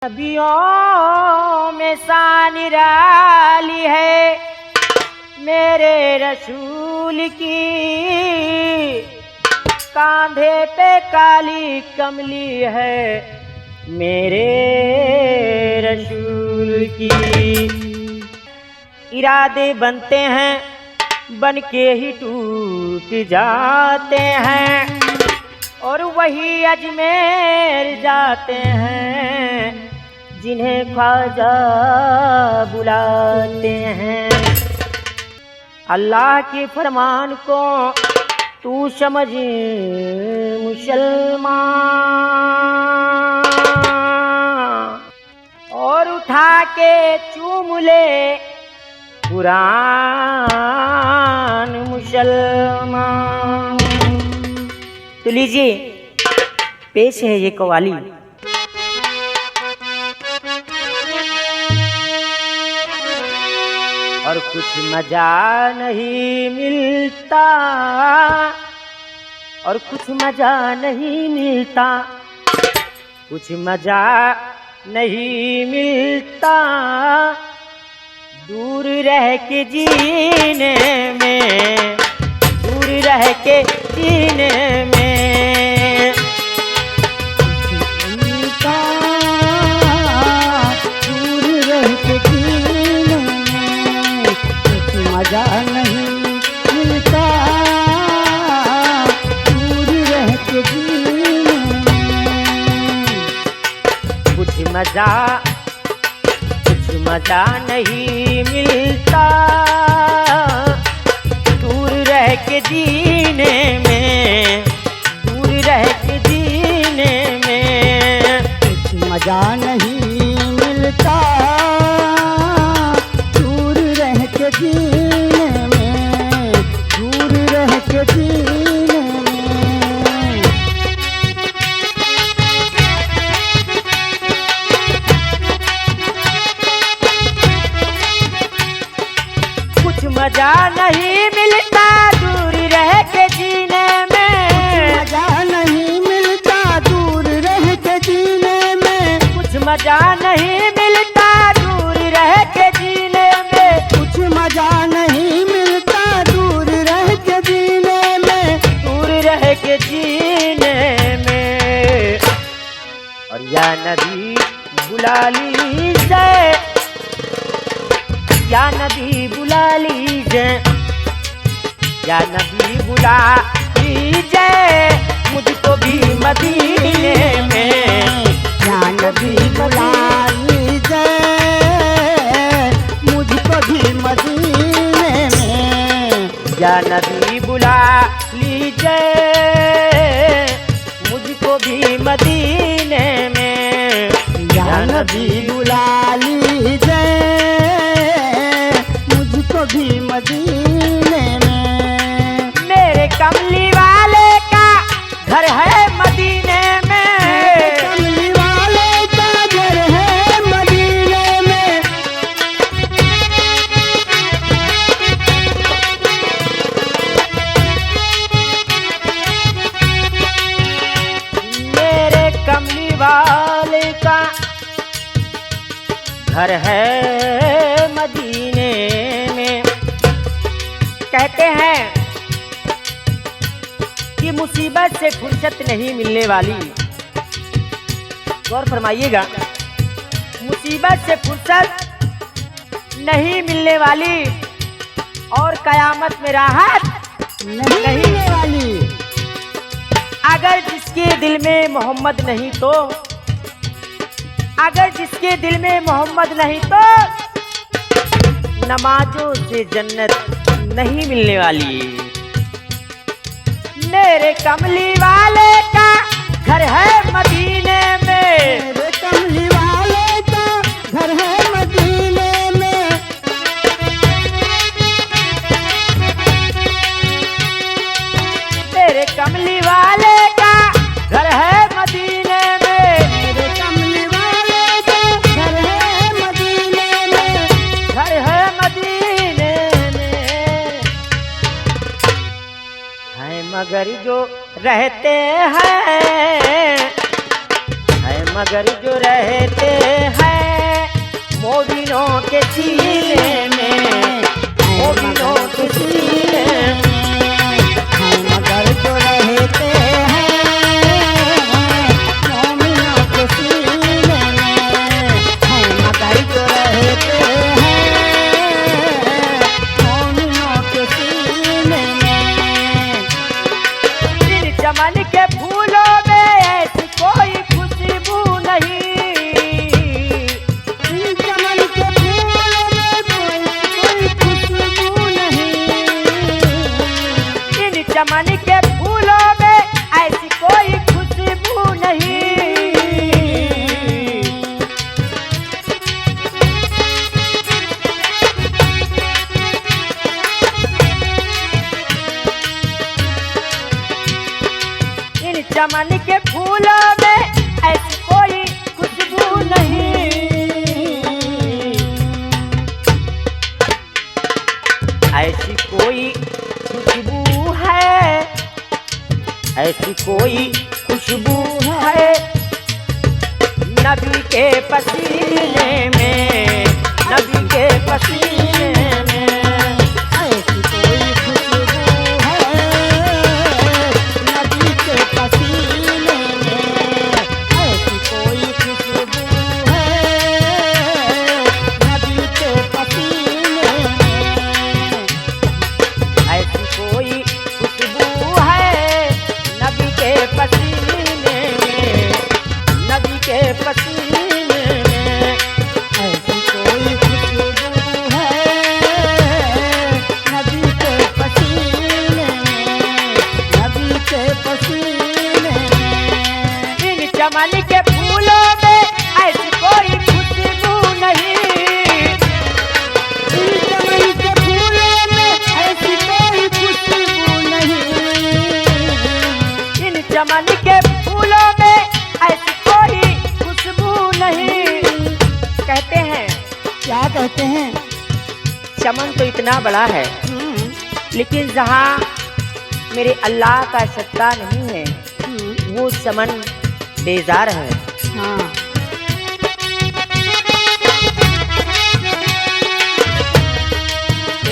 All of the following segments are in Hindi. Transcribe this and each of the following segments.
नबियों में शान निराली है मेरे रसूल की, कांधे पे काली कमली है मेरे रसूल की। इरादे बनते हैं बन के ही टूट जाते हैं, और वही अजमेर जाते हैं जिन्हें ख्वाजा बुलाते हैं। अल्लाह के फरमान को तू समझ मुसलमान, और उठा के चूम ले कुरान मुसलमान। तो लीजिए पेश है ये कव्वाली। और कुछ मजा नहीं मिलता, और कुछ मजा नहीं मिलता, कुछ मजा नहीं मिलता दूर रह के जीने में, दूर रह के जीने में। दूर रह के जीने में कुछ मजा नहीं मिलता, दूर रह के जीने में कुछ मजा नहीं मिलता दूर रह के जीने में, दूर रह के जीने में। कुछ मजा नहीं मिलता दूर रह के जीने में, दूर रह के जीने में। कुछ मजा नहीं मिलता दूर रह के जीने में, मजा नहीं मिलता दूर रह के जीने में, कुछ मजा नहीं मिलता दूर रह के जीने में, कुछ मजा नहीं मिलता दूर रह के जीने में, दूर रह के जीने में। और या नबी बुला लीजिए, या नबी बुला लीजिए, या नबी बुला लीजिए मुझको भी मदीने में। या नबी बुला लीजिए मुझको भी मदीने में। या नबी बुला लीजिए मुझको भी मदीने में। या नबी बुला लीजिए मुझको भी मदीने में। मेरे कमली वाले का घर है मदीने में, कमली वाले का घर है मदीने में। मेरे कमली वाले का घर है मदीने में। कहते हैं कि मुसीबत से फुर्सत नहीं मिलने वाली, गौर फरमाइएगा, मुसीबत से फुर्सत नहीं मिलने वाली और कयामत में राहत नहीं मिलने वाली। अगर जिसके दिल में मोहम्मद नहीं तो, अगर जिसके दिल में मोहम्मद नहीं तो नमाजों से जन्नत नहीं मिलने वाली। मेरे कमली वाले का घर है मदीने में, मेरे कमली वाले का घर है मदीने में। मेरे कमली वाले का घर है मदीने में। मेरे कमली वाले का घर है मदीने में। घर है मदीने में। है मगर जो रहते हैं, है मगर जो रहते हैं मोमिनों के सीने में, मोमिनों के सीने है मगर जो रहते हैं मोमिनों के सीने में, है मगर जो रहते हैं मोमिनों के सीने में। इन चमन के फूलों में ऐसी कोई खुशबू नहीं, इन चमन के फूलों में कोई खुशबू नहीं, इन चमन के फूलों में ऐसी कोई खुशबू नहीं। इन चमन के फूलों में ऐसी कोई खुशबू नहीं। ऐसी कोई खुशबू है, ऐसी कोई खुशबू है नबी के पसीने में, नबी के पसीने में। ऐसी कोई खुशबू है नबी के पसीने में, ऐसी कोई खुशबू है नबी के पसीने में। ऐसी कोई खुशबू है नबी के पसीने में, नबी के पसीने में। ऐसी कोई खुशबू है नबी के पसीने में, नबी के पसीने में। इन चमन के फूलों में ऐसी कोई खुशबू नहीं, इन चमन के फूलों में ऐसी कोई खुशबू नहीं, इन चमन के फूलों में ऐसी कोई खुशबू नहीं। कहते हैं क्या कहते हैं? चमन तो इतना बड़ा है, लेकिन जहाँ मेरे अल्लाह का सत्ता नहीं है वो चमन बेजार है। हाँ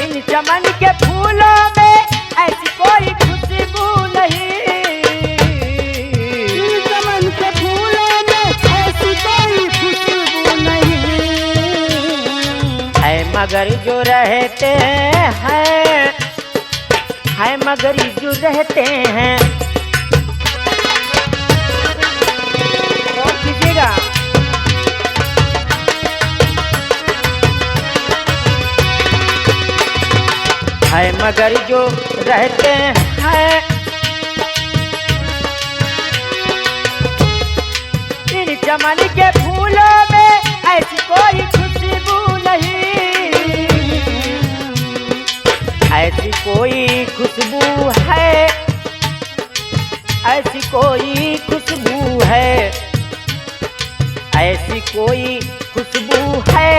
इन चमन के फूलों में ऐसी कोई खुशबू नहीं, इन चमन के फूलों में ऐसी कोई खुशबू नहीं, है मगर जो रहते हैं, है मगर जो रहते हैं। और कीजिएगा है मगर जो रहते हैं इन चमन के फूलों में ऐसी कोई खुशबू नहीं। ऐसी कोई खुशबू है, ऐसी कोई खुशबू है, ऐसी कोई खुशबू है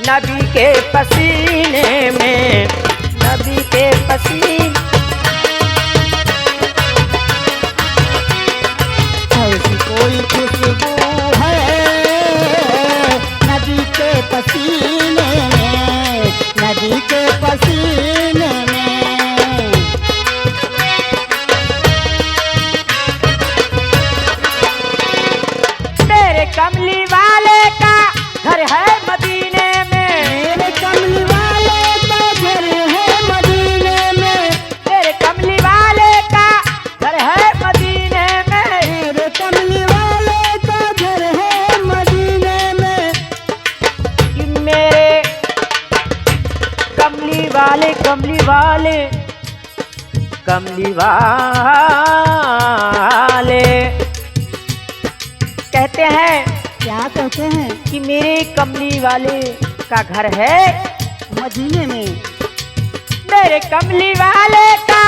नबी के पसीने में, नबी के पसीने। ऐसी कोई खुशबू है नदी के पसीने में, नदी के पसीने में। मेरे कमली वाले का घर है मदीने में, मेरे कमली वाले का घर है मदीने में, मेरे कमली वाले का घर है मदीने में। मेरे कमली वाले का घर है मदीने में। कि मेरे कमली वाले, कमली वाले, कमली वाले कहते हैं क्या कहते हैं? कि मेरे कमली वाले का घर है मदीने में, मेरे कमली वाले का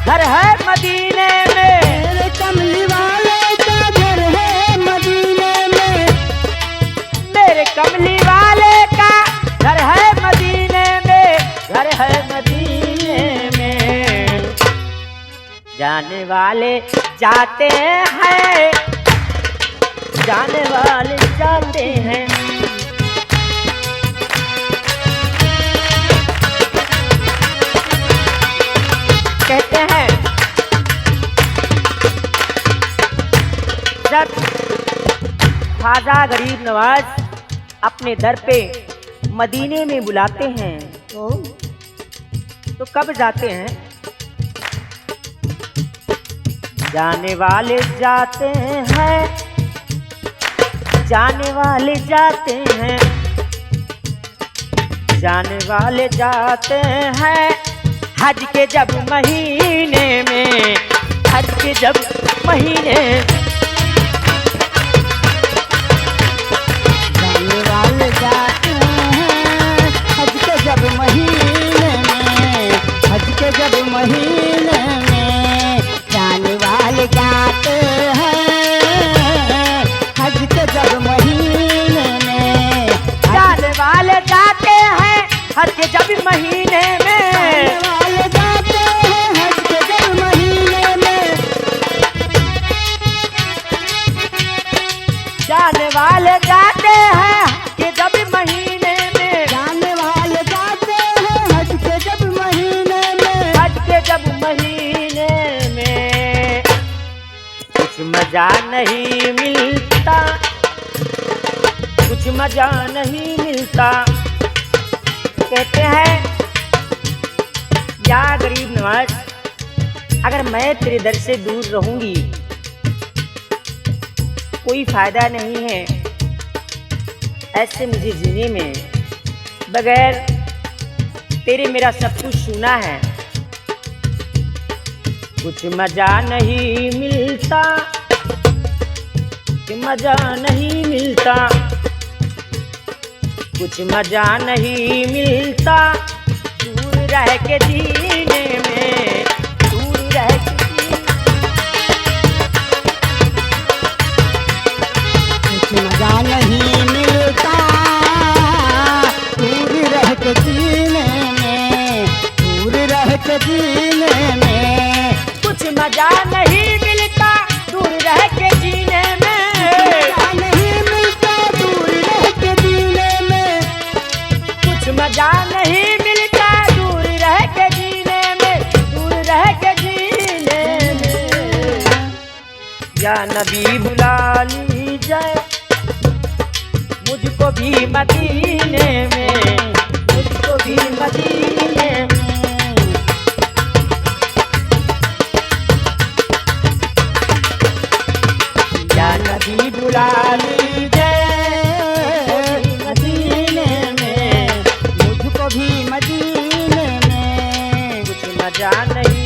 घर है मदीने में। मेरे कमली वाले का घर है मदीने में, मेरे कमली वाले का घर है मदीने में, घर है मदीने में। जाने वाले जाते हैं, जाने वाले जाते हैं। कहते हैं जब ख्वाजा गरीब नवाज अपने दर पे मदीने में बुलाते हैं तो कब जाते हैं? जाने वाले जाते हैं, जाने वाले जाते हैं, जाने वाले जाते हैं हज के जब महीने में, हज के जब महीने। जाने वाले जाते हैं हज के जब महीने में, हज के जब महीने में जाने वाले जाते हैं हज के जब महीने में, जाने वाले जाते हैं हज के जब महीने में, जाने वाले जाते हैं हज के जब महीने में, जाने वाले जाते हैं हज के जब महीने में, हज के जब महीने में कुछ मजा नहीं मिलता, कुछ मजा नहीं मिलता। कहते हैं या गरीब नवाज अगर मैं तेरे दर से दूर रहूंगी कोई फायदा नहीं है, ऐसे मुझे जीने में, बगैर तेरे मेरा सब कुछ सुना है। कुछ मजा नहीं मिलता, कुछ मजा नहीं मिलता, कुछ मजा नहीं मिलता दूर रह के जीने में, दूर रह के मजा नहीं मिलता दूर रह के जीने में, दूर रह के जीने में, कुछ मजा नहीं मिलता दूर रह के जीने में, मजा नहीं मिलता दूर रह के जीने में, कुछ मजा नहीं मिलता दूर रह के जीने में, दूर रह के जीने में। या नबी बुला लीजिए मुझको भी मदीने में, मुझको भी मदीने में। या नबी बुला लीजिए मदीने में, मुझको भी मदीने में, कुछ मजा नहीं